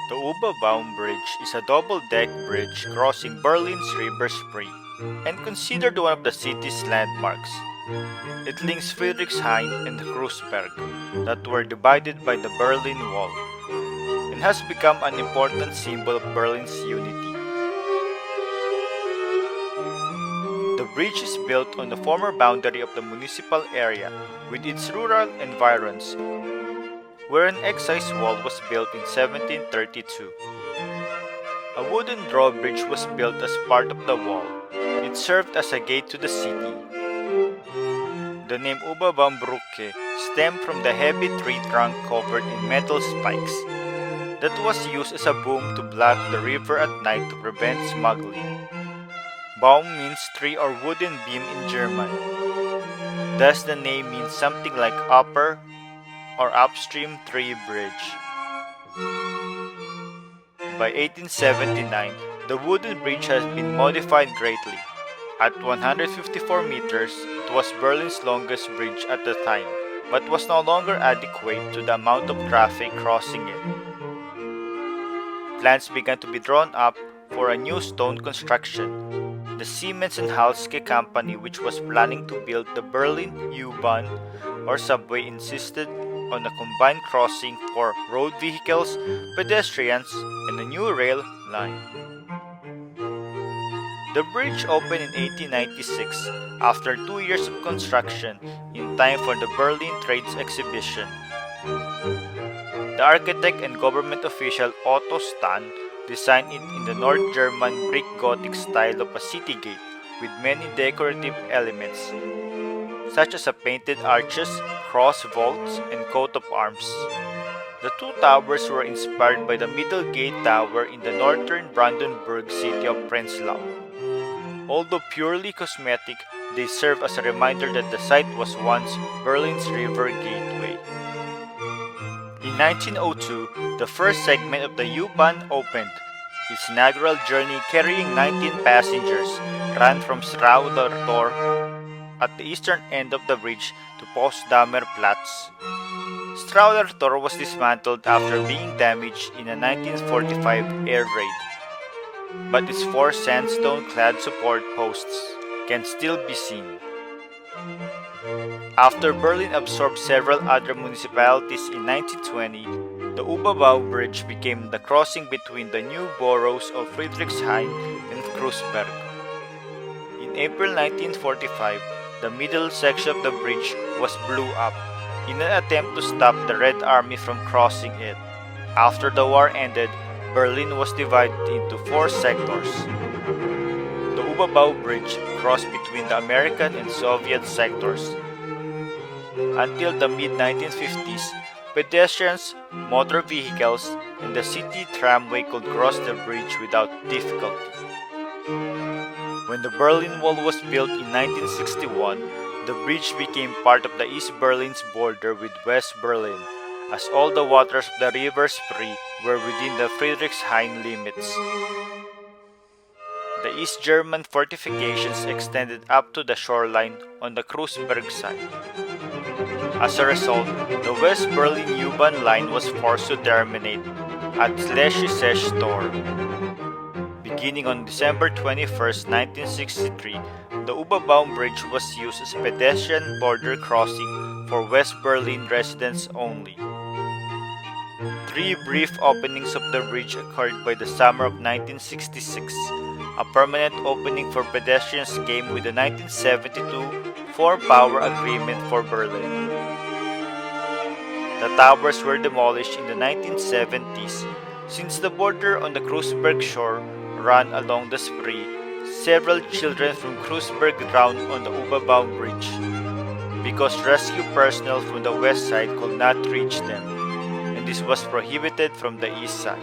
The Oberbaum Bridge is a double-deck bridge crossing Berlin's River Spree and considered one of the city's landmarks. It links Friedrichshain and Kreuzberg that were divided by the Berlin Wall and has become an important symbol of Berlin's unity. The bridge is built on the former boundary of the municipal area with its rural environs, where an excise wall was built in 1732. A wooden drawbridge was built as part of the wall. It served as a gate to the city. The name Oberbaum Brücke stemmed from the heavy tree trunk covered in metal spikes that was used as a boom to block the river at night to prevent smuggling. Baum means tree or wooden beam in German. Thus the name means something like upper or upstream tree bridge. By 1879, the wooden bridge has been modified greatly. At 154 meters, it was Berlin's longest bridge at the time, but was no longer adequate to the amount of traffic crossing it. Plans began to be drawn up for a new stone construction. The Siemens and Halske company, which was planning to build the Berlin U-Bahn or subway, insisted on a combined crossing for road vehicles, pedestrians, and a new rail line. The bridge opened in 1896 after 2 years of construction in time for the Berlin Trades Exhibition. The architect and government official Otto Stan designed it in the North German brick Gothic style of a city gate with many decorative elements, such as a painted arches, cross vaults, and coat of arms. The two towers were inspired by the Middle Gate Tower in the northern Brandenburg city of Prenzlau. Although purely cosmetic, they serve as a reminder that the site was once Berlin's river gateway. In 1902, the first segment of the U-Bahn opened. Its inaugural journey, carrying 19 passengers, ran from Strauder Tor at the eastern end of the bridge to Potsdamer Platz. Strauder Tor was dismantled after being damaged in a 1945 air raid, but its four sandstone-clad support posts can still be seen. After Berlin absorbed several other municipalities in 1920, the Oberbaum Bridge became the crossing between the new boroughs of Friedrichshain and Kreuzberg. In April 1945, the middle section of the bridge was blew up in an attempt to stop the Red Army from crossing it. After the war ended, Berlin was divided into four sectors. The Oberbaum Bridge crossed between the American and Soviet sectors. Until the mid-1950s, pedestrians, motor vehicles, and the city tramway could cross the bridge without difficulty. When the Berlin Wall was built in 1961, the bridge became part of the East Berlin's border with West Berlin, as all the waters of the River Spree were within the Friedrichshain limits. The East German fortifications extended up to the shoreline on the Kreuzberg side. As a result, the West Berlin U-Bahn line was forced to terminate at Schlesisches Tor. Beginning on December 21, 1963, the Oberbaum Bridge was used as a pedestrian border crossing for West Berlin residents only. 3 brief openings of the bridge occurred by the summer of 1966. A permanent opening for pedestrians came with the 1972 4-Power Agreement for Berlin. The towers were demolished in the 1970s. Since the border on the Kreuzberg shore ran along the Spree, several children from Kreuzberg drowned on the Oberbaum Bridge because rescue personnel from the west side could not reach them, and this was prohibited from the east side.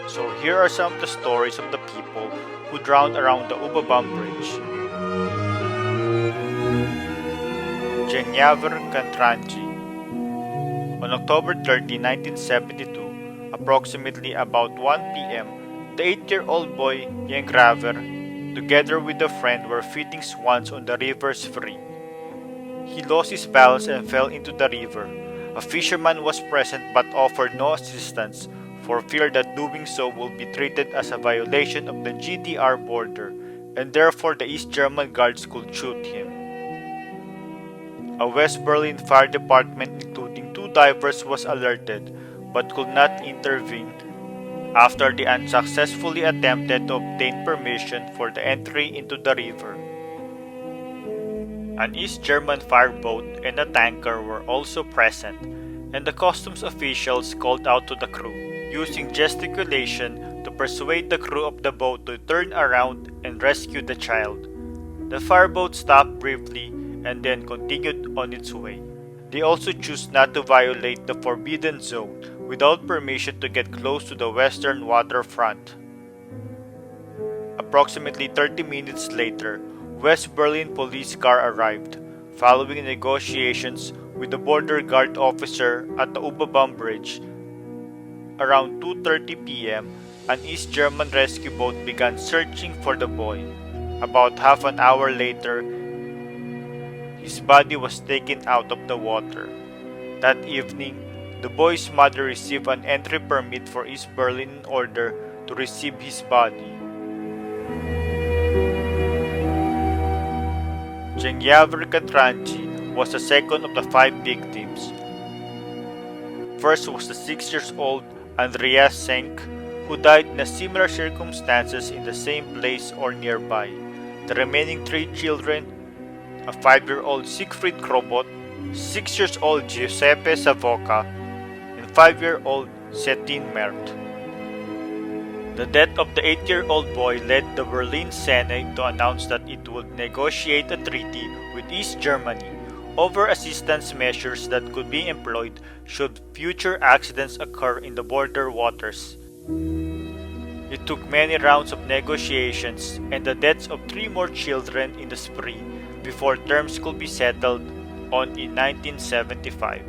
So here are some of the stories of the people who drowned around the Oberbaum Bridge. Jenjaver Kantranji. On October 30, 1972, approximately about 1 p.m., the 8-year-old boy Jengraver, together with a friend, were feeding swans on the River Spree. He lost his balance and fell into the river. A fisherman was present but offered no assistance, for fear that doing so will be treated as a violation of the GDR border, and therefore the East German guards could shoot him. A West Berlin fire department including 2 divers was alerted but could not intervene after they unsuccessfully attempted to obtain permission for the entry into the river. An East German fireboat and a tanker were also present, and the customs officials called out to the crew, using gesticulation to persuade the crew of the boat to turn around and rescue the child. The fireboat stopped briefly and then continued on its way. They also chose not to violate the forbidden zone without permission to get close to the western waterfront. Approximately 30 minutes later, West Berlin police car arrived, following negotiations with the border guard officer at the Oberbaum Bridge. Around 2:30 p.m., an East German rescue boat began searching for the boy. About half an hour later, his body was taken out of the water. That evening, the boy's mother received an entry permit for East Berlin in order to receive his body. Reconstruction was the second of the 5 victims. First was the 6-year-old Andreas Senk, who died in similar circumstances in the same place or nearby. The remaining 3 children, a 5-year-old Siegfried Krobot, 6-year-old Giuseppe Savoca, and 5-year-old Cetin Mert. The death of the 8-year-old boy led the Berlin Senate to announce that it would negotiate a treaty with East Germany over assistance measures that could be employed should future accidents occur in the border waters. It took many rounds of negotiations and the deaths of 3 more children in the spree before terms could be settled on in 1975.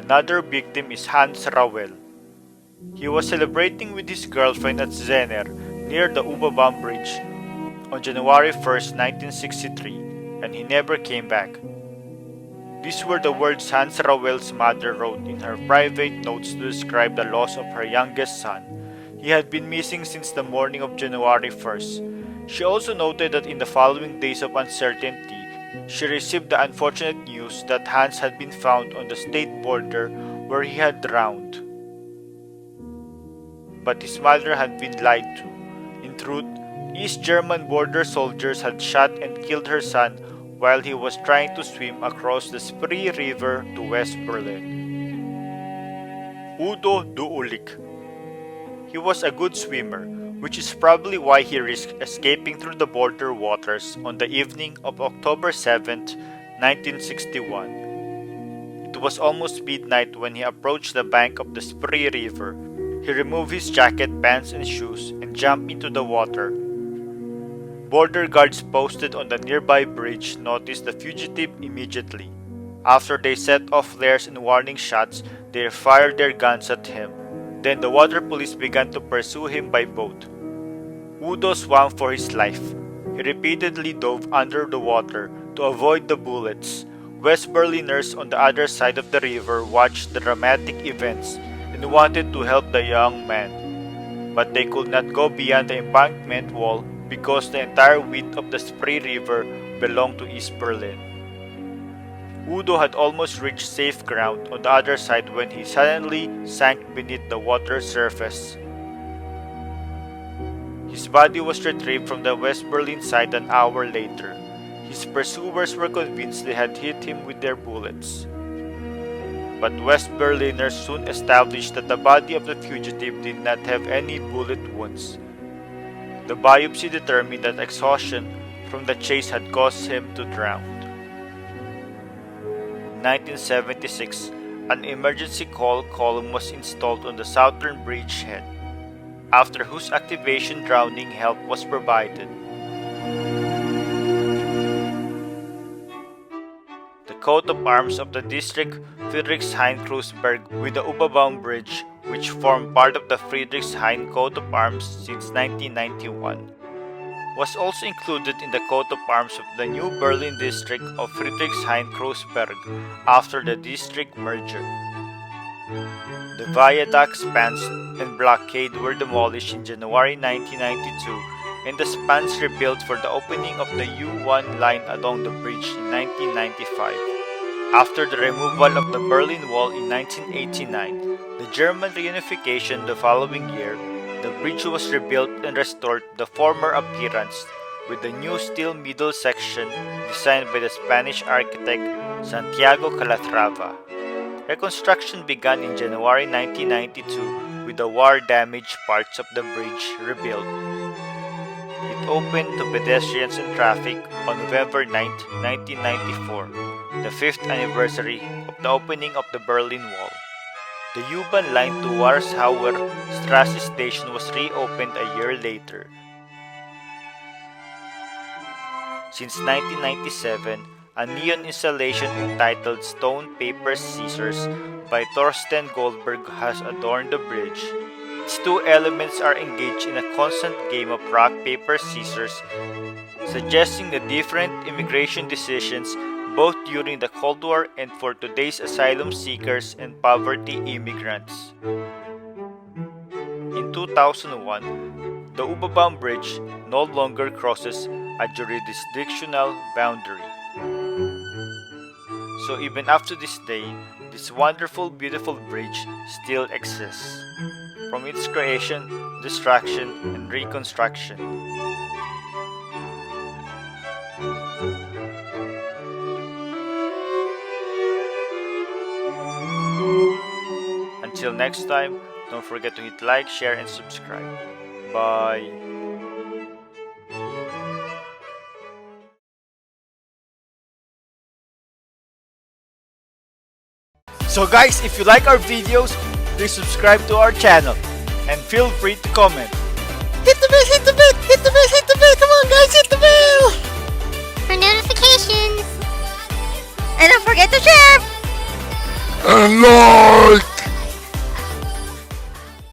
Another victim is Hans Rauel. He was celebrating with his girlfriend at Zener near the Oberbaum Bridge on January 1, 1963, and he never came back. These were the words Hans Rauel's mother wrote in her private notes to describe the loss of her youngest son. He had been missing since the morning of January 1st. She also noted that in the following days of uncertainty, she received the unfortunate news that Hans had been found on the state border where he had drowned. But his mother had been lied to. In truth, East German border soldiers had shot and killed her son while he was trying to swim across the Spree River to West Berlin. Udo Duulik. He was a good swimmer, which is probably why he risked escaping through the border waters on the evening of October 7, 1961. It was almost midnight when he approached the bank of the Spree River. He removed his jacket, pants, and shoes and jumped into the water. Border guards posted on the nearby bridge noticed the fugitive immediately. After they set off flares and warning shots, they fired their guns at him. Then the water police began to pursue him by boat. Udo swam for his life. He repeatedly dove under the water to avoid the bullets. West Berliners on the other side of the river watched the dramatic events and wanted to help the young man, but they could not go beyond the embankment wall because the entire width of the Spree River belonged to East Berlin. Udo had almost reached safe ground on the other side when he suddenly sank beneath the water surface. His body was retrieved from the West Berlin side an hour later. His pursuers were convinced they had hit him with their bullets. But West Berliners soon established that the body of the fugitive did not have any bullet wounds. The biopsy determined that exhaustion from the chase had caused him to drown. In 1976, an emergency call column was installed on the southern bridgehead, after whose activation drowning help was provided. The coat of arms of the district Friedrichshain-Kreuzberg with the Oberbaum Bridge, which formed part of the Friedrichshain coat of arms since 1991, was also included in the coat of arms of the new Berlin district of Friedrichshain-Kreuzberg after the district merger. The viaduct, spans, and blockade were demolished in January 1992 and the spans rebuilt for the opening of the U1 line along the bridge in 1995. After the removal of the Berlin Wall in 1989, the German reunification the following year, the bridge was rebuilt and restored to the former appearance with the new steel middle section designed by the Spanish architect Santiago Calatrava. Reconstruction began in January 1992 with the war-damaged parts of the bridge rebuilt. It opened to pedestrians and traffic on November 9, 1994, the 5th anniversary of the opening of the Berlin Wall. The U-Bahn line to Warschauer Strasse station was reopened a year later. Since 1997, a neon installation entitled Stone, Paper, Scissors by Thorsten Goldberg has adorned the bridge. Its two elements are engaged in a constant game of rock, paper, scissors, suggesting the different immigration decisions both during the Cold War and for today's asylum seekers and poverty immigrants. In 2001, the Oberbaum Bridge no longer crosses a jurisdictional boundary. So even after this day, this wonderful, beautiful bridge still exists. From its creation, destruction, and reconstruction. Until next time, don't forget to hit like, share, and subscribe. Bye! So guys, if you like our videos, please subscribe to our channel and feel free to comment. Hit the bell, hit the bell, hit the bell, hit the bell. Come on guys, hit the bell.